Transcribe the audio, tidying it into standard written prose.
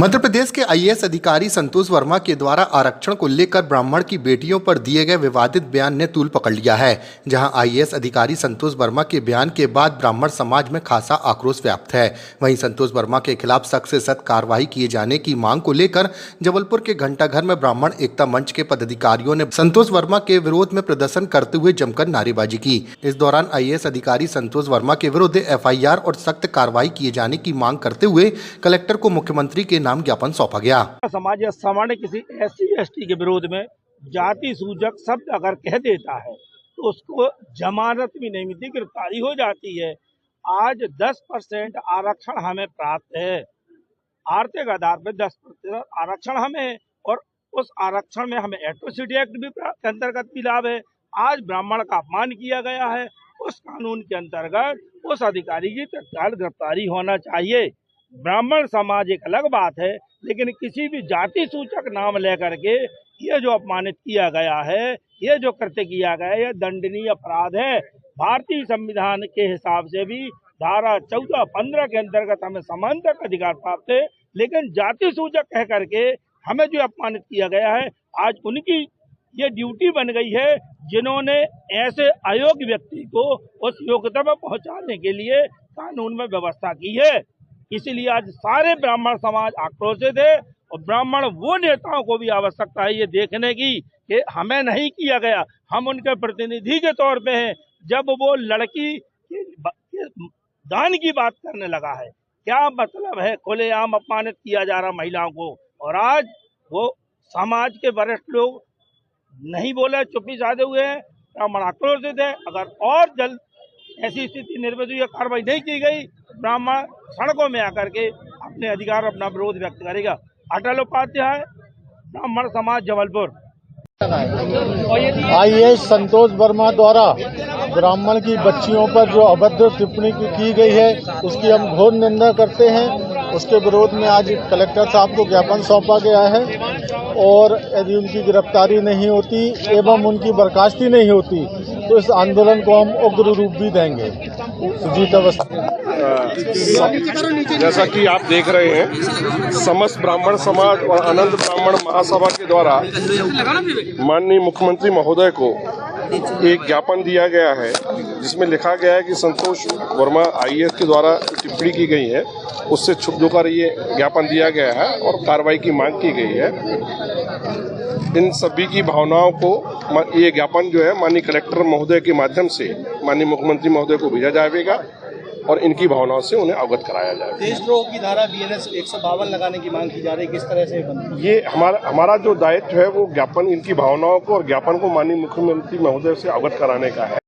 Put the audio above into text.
मध्य प्रदेश के आईएएस अधिकारी संतोष वर्मा के द्वारा आरक्षण को लेकर ब्राह्मण की बेटियों पर दिए गए विवादित बयान ने तूल पकड़ लिया है। जहां आईएएस अधिकारी संतोष वर्मा के बयान के बाद ब्राह्मण समाज में खासा आक्रोश व्याप्त है। वहीं संतोष वर्मा के खिलाफ सख्त से सख्त कार्रवाई किए जाने की मांग को लेकर जबलपुर के घंटाघर में ब्राह्मण एकता मंच के पदाधिकारियों ने संतोष वर्मा के विरोध में प्रदर्शन करते हुए जमकर नारेबाजी की। इस दौरान आईएएस अधिकारी संतोष वर्मा के विरुद्ध एफआईआर और सख्त कार्रवाई किए जाने की मांग करते हुए कलेक्टर को मुख्यमंत्री के नाम ज्ञापन सौंपा गया। समाज या सामान्य किसी SC/ST के विरोध में जाति सूचक शब्द अगर कह देता है तो उसको जमानत भी नहीं मिलती, गिरफ्तारी हो जाती है। आज 10% आरक्षण हमें प्राप्त है, आर्थिक आधार पर 10% आरक्षण हमें, और उस आरक्षण में हमें एट्रोसिटी एक्ट भी के अंतर्गत भी लाभ है। आज ब्राह्मण का अपमान किया गया है, उस कानून के अंतर्गत उस अधिकारी की तत्काल गिरफ्तारी होना चाहिए। ब्राह्मण समाज एक अलग बात है, लेकिन किसी भी जाति सूचक नाम लेकर के ये जो अपमानित किया गया है, ये जो कृत्य किया गया है, यह दंडनीय अपराध है। भारतीय संविधान के हिसाब से भी धारा 14-15 के अंतर्गत हमें समानता का अधिकार प्राप्त है, लेकिन जाति सूचक कह करके हमें जो अपमानित किया गया है, आज उनकी ये ड्यूटी बन गई है जिन्होंने ऐसे अयोग्य व्यक्ति को उस योग्यता पर पहुंचाने के लिए कानून में व्यवस्था की है। इसीलिए आज सारे ब्राह्मण समाज आक्रोशित है, और ब्राह्मण वो नेताओं को भी आवश्यकता है ये देखने की कि हमें नहीं किया गया, हम उनके प्रतिनिधि के तौर पे हैं। जब वो लड़की दान की बात करने लगा है, क्या मतलब है खुलेआम अपमानित किया जा रहा महिलाओं को, और आज वो समाज के वरिष्ठ लोग नहीं बोले, चुप्पी साधे हुए हैं। ब्राह्मण आक्रोशित है। अगर और जल्द ऐसी स्थिति निर्मित हुई, कार्रवाई नहीं की गई, ब्राह्मण सड़कों में आकर के अपने अधिकार, अपना विरोध व्यक्त करेगा। अटल उपाध्याय, ब्राह्मण समाज, जबलपुर। आईएएस संतोष वर्मा द्वारा ब्राह्मण की बच्चियों पर जो अभद्र टिप्पणी की गई है, उसकी हम घोर निंदा करते हैं। उसके विरोध में आज कलेक्टर साहब को ज्ञापन सौंपा गया है, और यदि उनकी गिरफ्तारी नहीं होती एवं उनकी बर्खास्ती नहीं होती तो इस आंदोलन को हम उग्र रूप भी देंगे। सुजीत अवस्थी। जैसा कि आप देख रहे हैं, समस्त ब्राह्मण समाज और अनंत ब्राह्मण महासभा के द्वारा माननीय मुख्यमंत्री महोदय को एक ज्ञापन दिया गया है, जिसमें लिखा गया है कि संतोष वर्मा आईएएस के द्वारा टिप्पणी की गई है, उससे छुप होकर ये ज्ञापन दिया गया है और कार्रवाई की मांग की गई है। इन सभी की भावनाओं को ये ज्ञापन जो है माननीय कलेक्टर महोदय के माध्यम से माननीय मुख्यमंत्री महोदय को भेजा जाएगा, और इनकी भावनाओं से उन्हें अवगत कराया जाएगा। देशद्रोह की धारा BNS 152 लगाने की मांग की जा रही है, किस तरह से ये हमारा जो दायित्व है वो ज्ञापन, इनकी भावनाओं को और ज्ञापन को माननीय मुख्यमंत्री महोदय से अवगत कराने का है।